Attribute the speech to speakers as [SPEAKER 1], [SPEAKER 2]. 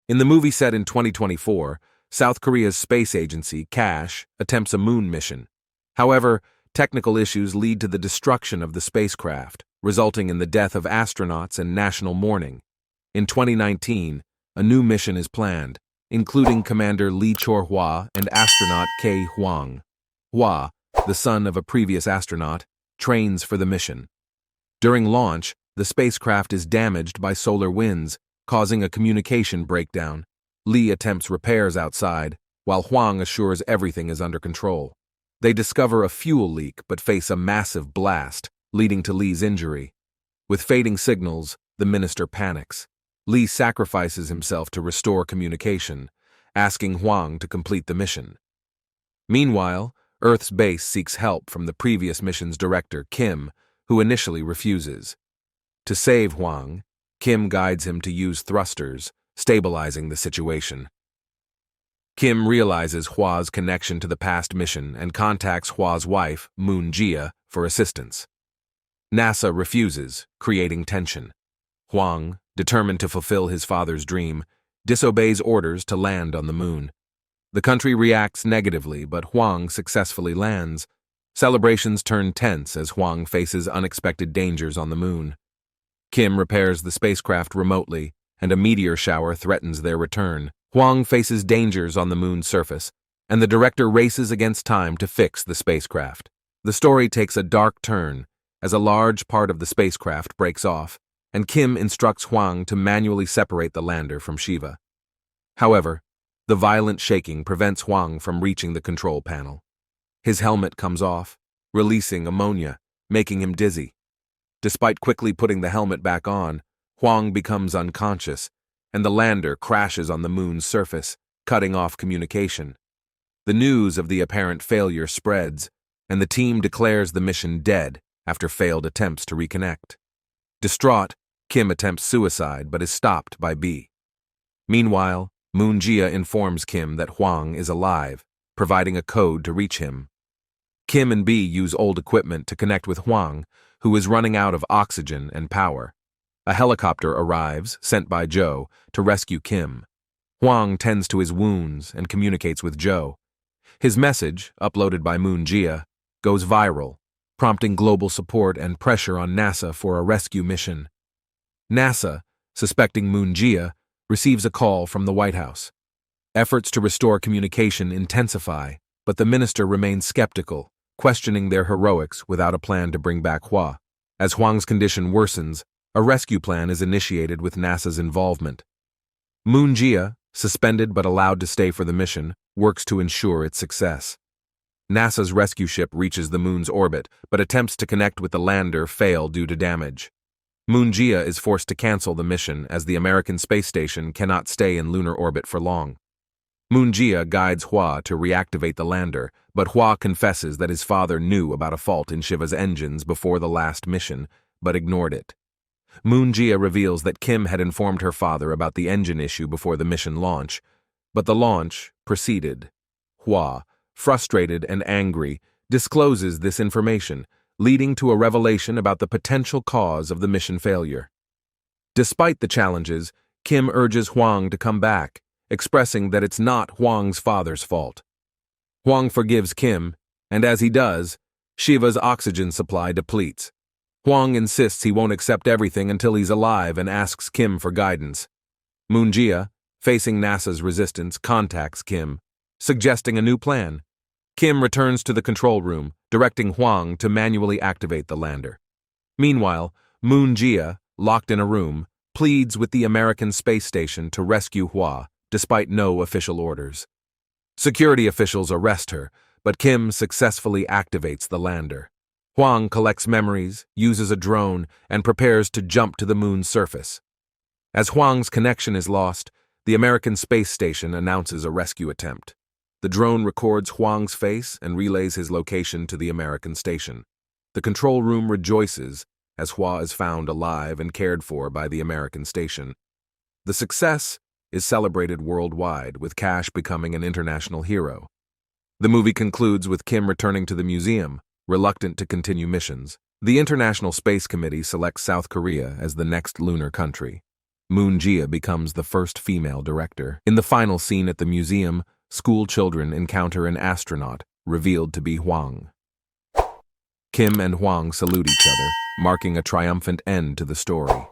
[SPEAKER 1] In the movie set in 2024, South Korea's space agency, KASH, attempts a moon mission. However, technical issues lead to the destruction of the spacecraft, resulting in the death of astronauts and national mourning. In 2019, a new mission is planned, including Commander Lee Chor-hwa and astronaut K. Hwang. Hwa, the son of a previous astronaut, trains for the mission. During launch, the spacecraft is damaged by solar winds, causing a communication breakdown. Lee attempts repairs outside, while Hwang assures everything is under control. They discover a fuel leak but face a massive blast, leading to Lee's injury. With fading signals, the minister panics. Lee sacrifices himself to restore communication, asking Hwang to complete the mission. Meanwhile, Earth's base seeks help from the previous mission's director, Kim, who initially refuses. To save Hwang, Kim guides him to use thrusters, stabilizing the situation. Kim realizes Hwa's connection to the past mission and contacts Hwa's wife, Moon Jae, for assistance. NASA refuses, creating tension. Hwang, determined to fulfill his father's dream, disobeys orders to land on the moon. The country reacts negatively, but Hwang successfully lands. Celebrations turn tense as Hwang faces unexpected dangers on the moon. Kim repairs the spacecraft remotely, and a meteor shower threatens their return. Hwang faces dangers on the moon's surface, and the director races against time to fix the spacecraft. The story takes a dark turn as a large part of the spacecraft breaks off, and Kim instructs Hwang to manually separate the lander from Shiva. However, the violent shaking prevents Hwang from reaching the control panel. His helmet comes off, releasing ammonia, making him dizzy. Despite quickly putting the helmet back on, Hwang becomes unconscious, and the lander crashes on the moon's surface, cutting off communication. The news of the apparent failure spreads, and the team declares the mission dead after failed attempts to reconnect. Distraught, Kim attempts suicide but is stopped by B. Meanwhile, Moon Jae informs Kim that Hwang is alive, providing a code to reach him. Kim and B use old equipment to connect with Hwang, who is running out of oxygen and power. A helicopter arrives, sent by Joe, to rescue Kim. Hwang tends to his wounds and communicates with Joe. His message, uploaded by Moon Jae, goes viral, prompting global support and pressure on NASA for a rescue mission. NASA, suspecting Moon Jae, receives a call from the White House. Efforts to restore communication intensify, but the minister remains skeptical, questioning their heroics without a plan to bring back Hwa. As Hwang's condition worsens, a rescue plan is initiated with NASA's involvement. Moon Jae, suspended but allowed to stay for the mission, works to ensure its success. NASA's rescue ship reaches the moon's orbit, but attempts to connect with the lander fail due to damage. Moon Jae is forced to cancel the mission as the American space station cannot stay in lunar orbit for long. Moon Jae guides Hwa to reactivate the lander, but Hwa confesses that his father knew about a fault in Shiva's engines before the last mission, but ignored it. Moon Jae reveals that Kim had informed her father about the engine issue before the mission launch, but the launch proceeded. Hwa, frustrated and angry, discloses this information, leading to a revelation about the potential cause of the mission failure. Despite the challenges, Kim urges Hwang to come back, expressing that it's not Hwang's father's fault. Hwang forgives Kim, and as he does, Shiva's oxygen supply depletes. Hwang insists he won't accept everything until he's alive and asks Kim for guidance. Moon Jae, facing NASA's resistance, contacts Kim, suggesting a new plan. Kim returns to the control room, directing Hwang to manually activate the lander. Meanwhile, Moon Jae, locked in a room, pleads with the American space station to rescue Hwa, despite no official orders. Security officials arrest her, but Kim successfully activates the lander. Hwang collects memories, uses a drone, and prepares to jump to the moon's surface. As Hwang's connection is lost, the American space station announces a rescue attempt. The drone records Hwang's face and relays his location to the American station. The control room rejoices as Hwa is found alive and cared for by the American station. The success is celebrated worldwide, with KASH becoming an international hero. The movie concludes with Kim returning to the museum, reluctant to continue missions. The International Space Committee selects South Korea as the next lunar country. Moon Jia becomes the first female director. In the final scene at the museum, school children encounter an astronaut, revealed to be Huang. Kim and Huang salute each other, marking a triumphant end to the story.